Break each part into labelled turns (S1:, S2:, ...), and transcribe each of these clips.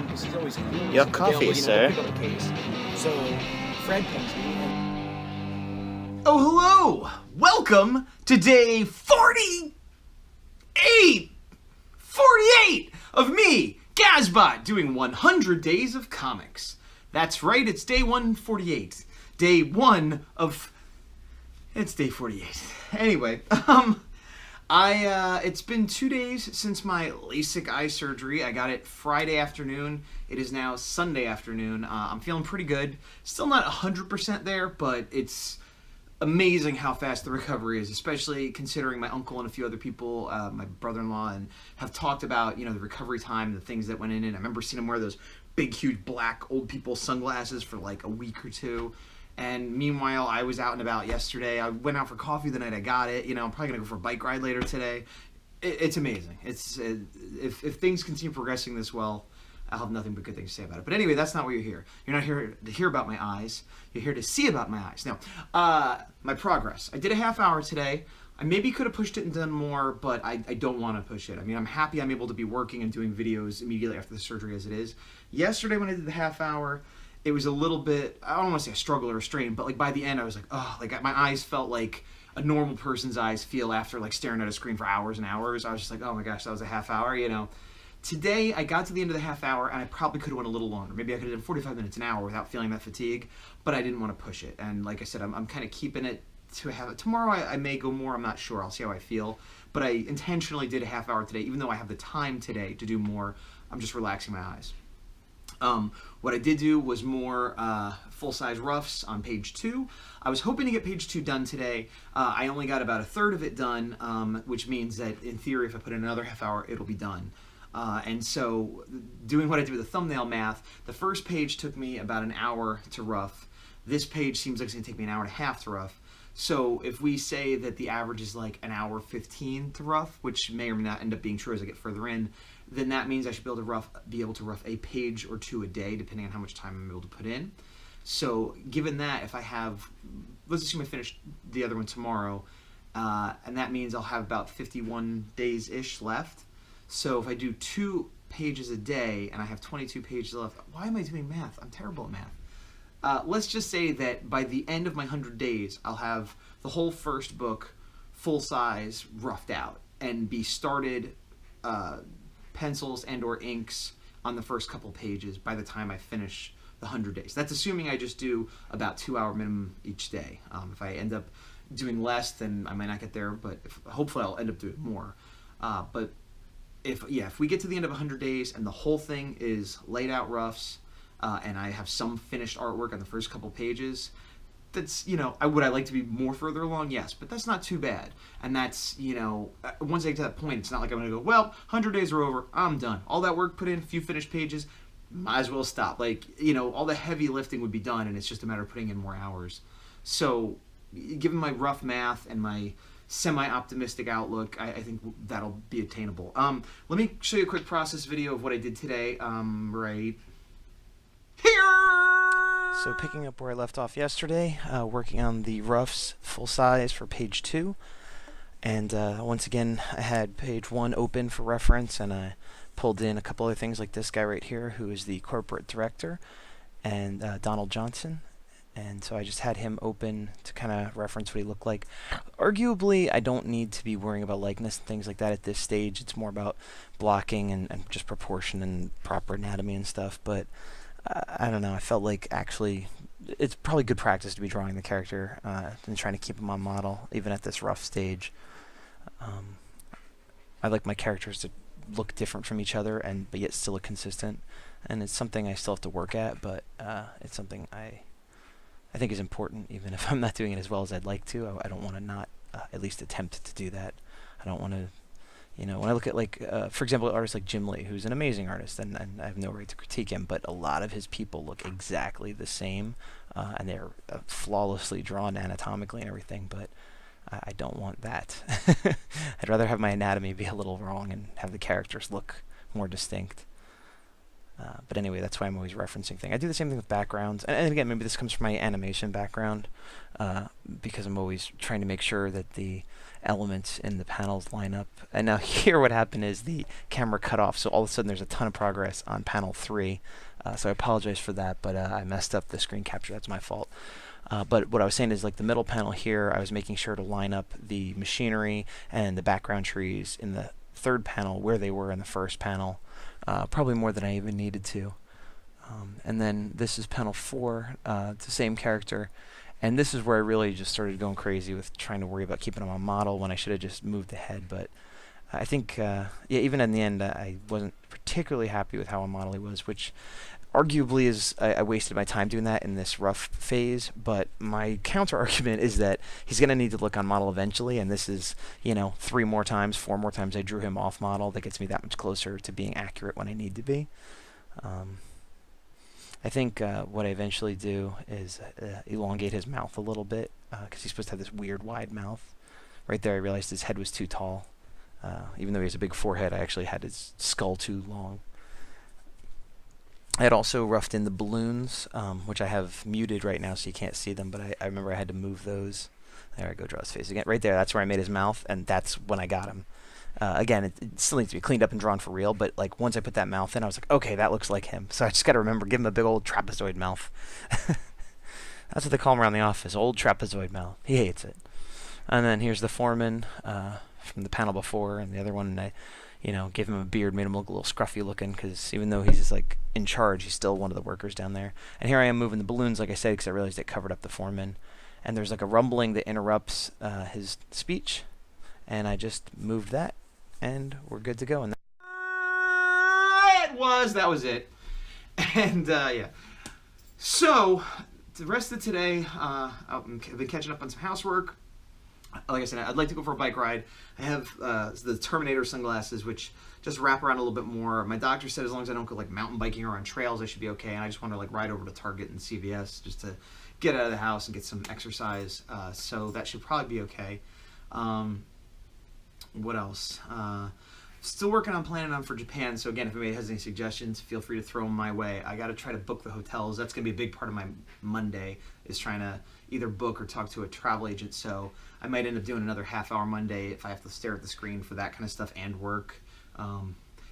S1: because he's always
S2: Your coffee, sir.
S1: Pick up a case. So Fred comes in.
S3: Oh, hello! Welcome to day 48 of me, Gazbot, doing 100 days of comics. That's right, it's day 148. Day 1 of... It's day 48. Anyway, it's been 2 days since my LASIK eye surgery. I got it Friday afternoon. It is now Sunday afternoon. I'm feeling pretty good. Still not 100% there, but it's amazing how fast the recovery is, especially considering my uncle and a few other people, my brother-in-law, and have talked about, the recovery time, the things that went in it. I remember seeing him wear those big, huge black old people sunglasses for like a week or two. And meanwhile, I was out and about yesterday. I went out for coffee the night I got it. I'm probably going to go for a bike ride later today. It's amazing. If things continue progressing this well, I'll have nothing but good things to say about it. But anyway, that's not why you're here. You're not here to hear about my eyes. You're here to see about my eyes. Now, my progress. I did a half hour today. I maybe could have pushed it and done more, but I don't want to push it. I mean, I'm happy I'm able to be working and doing videos immediately after the surgery as it is. Yesterday when I did the half hour, it was a little bit, I don't want to say a struggle or a strain, but like by the end I was like, oh, like my eyes felt like a normal person's eyes feel after like staring at a screen for hours and hours. I was just like, oh my gosh, that was a half hour, Today, I got to the end of the half hour, and I probably could have went a little longer. Maybe I could have done 45 minutes, an hour without feeling that fatigue, but I didn't want to push it. And like I said, I'm kind of keeping it to have it. Tomorrow, I may go more. I'm not sure. I'll see how I feel. But I intentionally did a half hour today, even though I have the time today to do more. I'm just relaxing my eyes. What I did do was more full-size roughs on page 2. I was hoping to get page 2 done today. I only got about a third of it done, which means that, in theory, if I put in another half hour, it'll be done. And so, doing what I did with the thumbnail math, the first page took me about an hour to rough. This page seems like it's going to take me an hour and a half to rough. So, if we say that the average is like an hour 15 to rough, which may or may not end up being true as I get further in, then that means I should be able to rough a page or two a day, depending on how much time I'm able to put in. So, given that, if I have, let's assume I finish the other one tomorrow, and that means I'll have about 51 days-ish left. So if I do 2 pages a day and I have 22 pages left, why am I doing math? I'm terrible at math. Let's just say that by the end of my 100 days, I'll have the whole first book full size roughed out and be started pencils and or inks on the first couple pages by the time I finish the 100 days. That's assuming I just do about 2-hour minimum each day. If I end up doing less, then I might not get there, but hopefully I'll end up doing more. But if we get to the end of 100 days and the whole thing is laid out roughs, and I have some finished artwork on the first couple pages, that's, would I like to be more further along? Yes, but that's not too bad. And that's, once I get to that point, it's not like I'm going to go, well, 100 days are over, I'm done. All that work put in, a few finished pages, might as well stop. Like, all the heavy lifting would be done, and it's just a matter of putting in more hours. So, given my rough math and my semi-optimistic outlook, I think that'll be attainable. Let me show you a quick process video of what I did today, right here!
S2: So picking up where I left off yesterday, working on the roughs full size for page 2. And once again, I had page 1 open for reference, and I pulled in a couple other things like this guy right here, who is the corporate director, and Donald Johnson. And so I just had him open to kind of reference what he looked like. Arguably, I don't need to be worrying about likeness and things like that at this stage. It's more about blocking and just proportion and proper anatomy and stuff. But I don't know. I felt like actually it's probably good practice to be drawing the character and trying to keep him on model, even at this rough stage. I like my characters to look different from each other, but yet still look consistent. And it's something I still have to work at, but it's something I think is important, even if I'm not doing it as well as I'd like to. I don't want to not at least attempt to do that. I don't want to, when I look at, like, for example, artists like Jim Lee, who's an amazing artist, and I have no right to critique him, but a lot of his people look exactly the same, and they're flawlessly drawn anatomically and everything, but I don't want that. I'd rather have my anatomy be a little wrong and have the characters look more distinct. But anyway, that's why I'm always referencing things. I do the same thing with backgrounds. And again, maybe this comes from my animation background, because I'm always trying to make sure that the elements in the panels line up. And now here what happened is the camera cut off, so all of a sudden there's a ton of progress on panel 3. So I apologize for that, but I messed up the screen capture. That's my fault. But what I was saying is, like, the middle panel here, I was making sure to line up the machinery and the background trees in the third panel where they were in the first panel, probably more than I even needed to. And then this is panel 4, the same character. And this is where I really just started going crazy with trying to worry about keeping him on model when I should have just moved the head. But I think, yeah, even in the end, I wasn't particularly happy with how on model he was, which arguably is, I wasted my time doing that in this rough phase. But my counter argument is that he's going to need to look on model eventually, and this is, 3 more times, 4 more times I drew him off model. That gets me that much closer to being accurate when I need to be. I think what I eventually do is elongate his mouth a little bit, because he's supposed to have this weird wide mouth. Right there I realized his head was too tall. Even though he has a big forehead, I actually had his skull too long. I had also roughed in the balloons, which I have muted right now so you can't see them, but I remember I had to move those. There I go, draw his face again. Right there, that's where I made his mouth, and that's when I got him. Again, it still needs to be cleaned up and drawn for real, but like once I put that mouth in, I was like, okay, that looks like him. So I just got to remember, give him a big old trapezoid mouth. That's what they call him around the office, old trapezoid mouth. He hates it. And then here's the foreman from the panel before, and the other one, I, gave him a beard, made him look a little scruffy looking, because even though he's just like in charge, he's still one of the workers down there. And here I am moving the balloons, like I said, because I realized it covered up the foreman. And there's like a rumbling that interrupts his speech, and I just moved that. And we're good to go. And
S3: that was it. And yeah. So the rest of today, I've been catching up on some housework. Like I said, I'd like to go for a bike ride. I have the Terminator sunglasses, which just wrap around a little bit more. My doctor said as long as I don't go like mountain biking or on trails, I should be okay. And I just want to like ride over to Target and CVS just to get out of the house and get some exercise. So that should probably be okay. What else? Still working on planning on for Japan. So again, if anybody has any suggestions, feel free to throw them my way. I got to try to book the hotels. That's going to be a big part of my Monday, is trying to either book or talk to a travel agent. So I might end up doing another half-hour Monday if I have to stare at the screen for that kind of stuff and work.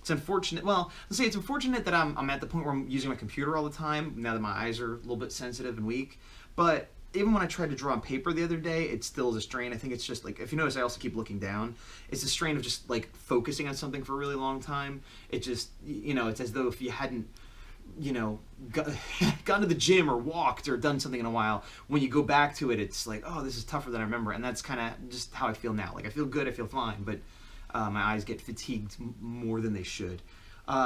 S3: It's unfortunate. Well, let's say it's unfortunate that I'm at the point where I'm using my computer all the time now that my eyes are a little bit sensitive and weak. But even when I tried to draw on paper the other day, it still is a strain. I think it's just like, if you notice, I also keep looking down. It's a strain of just like focusing on something for a really long time. It just, it's as though if you hadn't, gone to the gym or walked or done something in a while, when you go back to it, it's like, oh, this is tougher than I remember. And that's kind of just how I feel now. Like, I feel good, I feel fine, but my eyes get fatigued more than they should.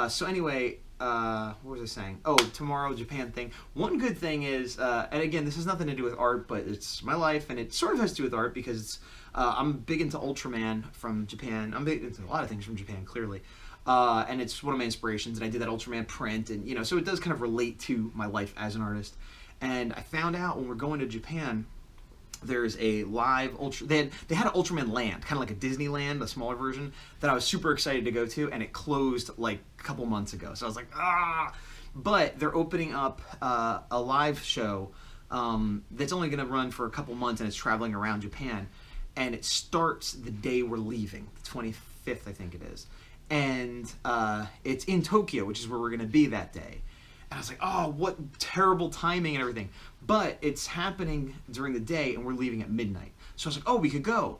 S3: So anyway, what was I saying? Oh, tomorrow, Japan thing. One good thing is, and again, this has nothing to do with art, but it's my life, and it sort of has to do with art because I'm big into Ultraman from Japan. I'm big into a lot of things from Japan, clearly. And it's one of my inspirations, and I did that Ultraman print, and so it does kind of relate to my life as an artist. And I found out when we're going to Japan, there's a live they had an Ultraman land, kind of like a Disneyland, a smaller version, that I was super excited to go to, and it closed like a couple months ago. So I was like, ah! But they're opening up a live show that's only going to run for a couple months, and it's traveling around Japan. And it starts the day we're leaving, the 25th, I think it is. And it's in Tokyo, which is where we're going to be that day. And I was like, oh, what terrible timing and everything. But it's happening during the day, and we're leaving at midnight. So I was like, oh, we could go.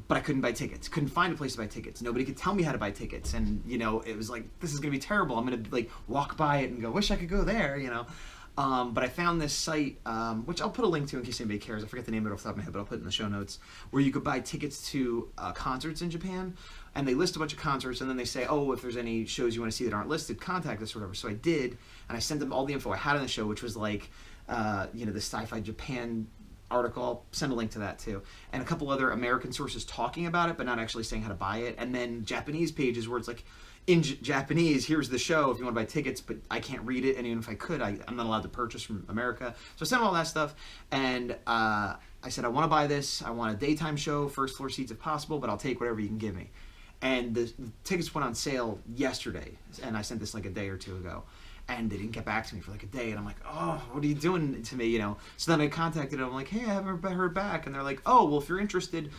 S3: But I couldn't buy tickets. Couldn't find a place to buy tickets. Nobody could tell me how to buy tickets. And, it was like, this is going to be terrible. I'm going to, like, walk by it and go, wish I could go there, But I found this site, which I'll put a link to in case anybody cares. I forget the name of it off the top of my head, but I'll put it in the show notes, where you could buy tickets to concerts in Japan. And they list a bunch of concerts, and then they say, oh, if there's any shows you want to see that aren't listed, contact us or whatever. So I did, and I sent them all the info I had on the show, which was like, the Sci-Fi Japan article. I'll send a link to that too. And a couple other American sources talking about it, but not actually saying how to buy it. And then Japanese pages where it's like, in Japanese, here's the show if you want to buy tickets, but I can't read it, and even if I could, I'm not allowed to purchase from America. So I sent all that stuff, and I said, I want to buy this. I want a daytime show, first floor seats if possible, but I'll take whatever you can give me. And the tickets went on sale yesterday, and I sent this like a day or two ago, and they didn't get back to me for like a day, and I'm like, oh, what are you doing to me, So then I contacted them, I'm like, hey, I haven't heard back, and they're like, oh, well, if you're interested,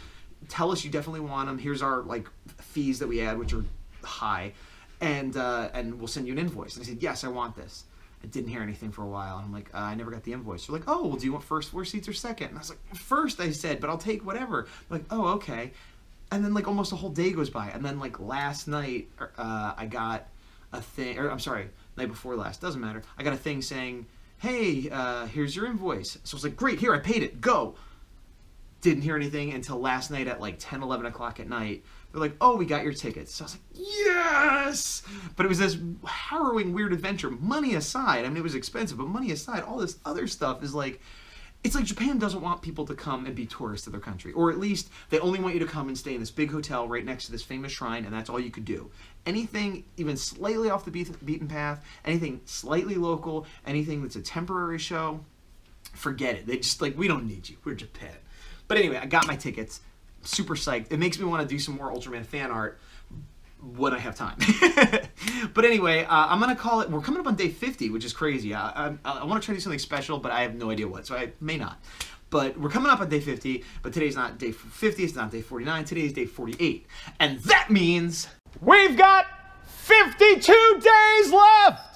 S3: tell us you definitely want them. Here's our like fees that we add, which are high, and we'll send you an invoice. And I said, yes, I want this. I didn't hear anything for a while, and I'm like, I never got the invoice. They're like, oh, well, do you want first floor seats or second? And I was like, first, I said, but I'll take whatever. I'm like, oh, okay. And then like almost a whole day goes by, and then like last night, I got a thing, or I'm sorry, night before last, doesn't matter. I got a thing saying, hey, here's your invoice. So I was like, great, here, I paid it, go. Didn't hear anything until last night at like 10, 11 o'clock at night. They're like, oh, we got your tickets. So I was like, yes! But it was this harrowing, weird adventure. Money aside, I mean, it was expensive, but money aside, all this other stuff is like, it's like Japan doesn't want people to come and be tourists to their country. Or at least they only want you to come and stay in this big hotel right next to this famous shrine, and that's all you could do. Anything even slightly off the beaten path, anything slightly local, anything that's a temporary show, forget it. They just like, we don't need you. We're Japan. But anyway, I got my tickets. Super psyched. It makes me want to do some more Ultraman fan art when I have time. But anyway, I'm going to call it, we're coming up on day 50, which is crazy. I want to try to do something special, but I have no idea what, so I may not. But we're coming up on day 50, but today's not day 50, it's not day 49, today is day 48. And that means we've got 52 days left!